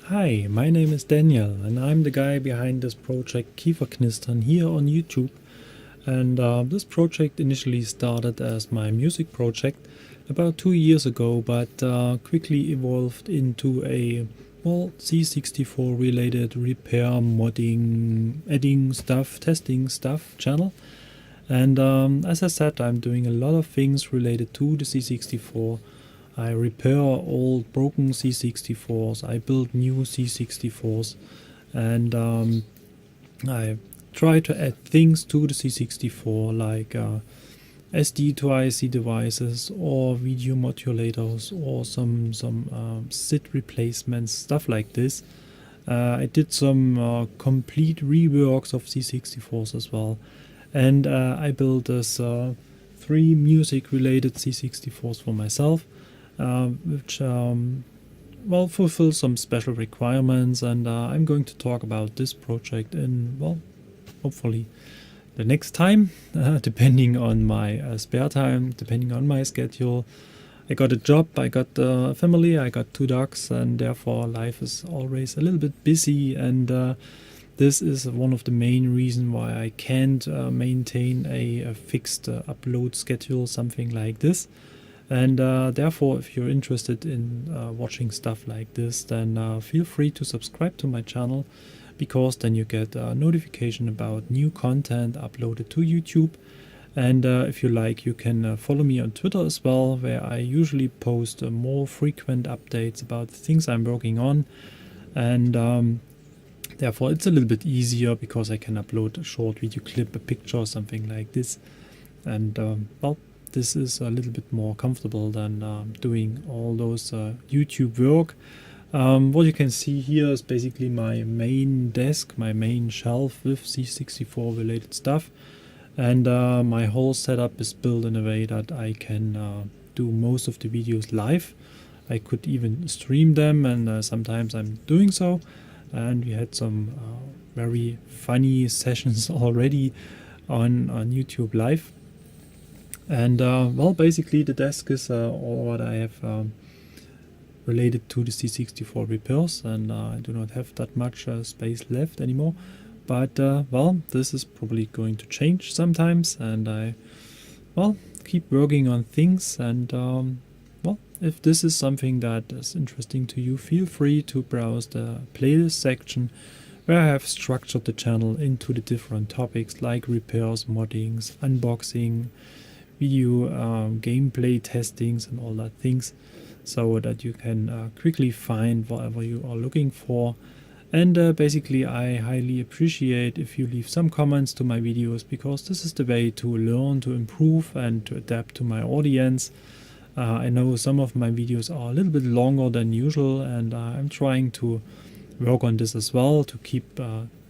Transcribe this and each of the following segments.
Hi, my name is Daniel and I'm the guy behind this project Kieferknistern here on YouTube. And this project initially started as my music project about 2 years ago, but quickly evolved into a C64 related repair, modding, adding stuff, testing stuff channel. And as I said, I'm doing a lot of things related to the C64. I repair old broken C64s, I build new C64s, and I try to add things to the C64 like SD to IC devices or video modulators or some SID replacements, stuff like this. I did some complete reworks of C64s as well, and I built this 3 music related C64s for myself, which fulfill some special requirements, and I'm going to talk about this project in, hopefully the next time, depending on my spare time, depending on my schedule. I got a job, I got a family, I got 2 dogs, and therefore life is always a little bit busy, and this is one of the main reasons why I can't maintain a fixed upload schedule, something like this. And therefore, if you're interested in watching stuff like this, then feel free to subscribe to my channel, because then you get a notification about new content uploaded to YouTube. And if you like, you can follow me on Twitter as well, where I usually post more frequent updates about the things I'm working on. And therefore, it's a little bit easier because I can upload a short video clip, a picture, something like this. And this is a little bit more comfortable than doing all those YouTube work. What you can see here is basically my main desk, my main shelf with C64 related stuff. And my whole setup is built in a way that I can do most of the videos live. I could even stream them, and sometimes I'm doing so. And we had some very funny sessions already on YouTube Live. And basically the desk is all what I have related to the C64 repairs, and I do not have that much space left anymore. But this is probably going to change sometimes, and I keep working on things. And if this is something that is interesting to you, feel free to browse the playlist section, where I have structured the channel into the different topics like repairs, moddings, unboxing, video gameplay testings, and all that things, so that you can quickly find whatever you are looking for. And basically, I highly appreciate if you leave some comments to my videos, because this is the way to learn, to improve, and to adapt to my audience. I know some of my videos are a little bit longer than usual, and I'm trying to work on this as well to keep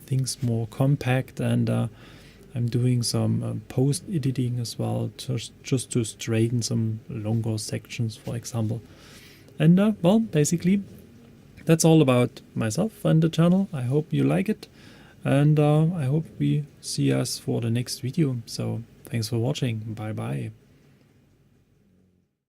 things more compact. And I'm doing some post editing as well, just to straighten some longer sections, for example. And basically that's all about myself and the channel. I hope you like it, and I hope we see us for the next video. So thanks for watching. Bye bye.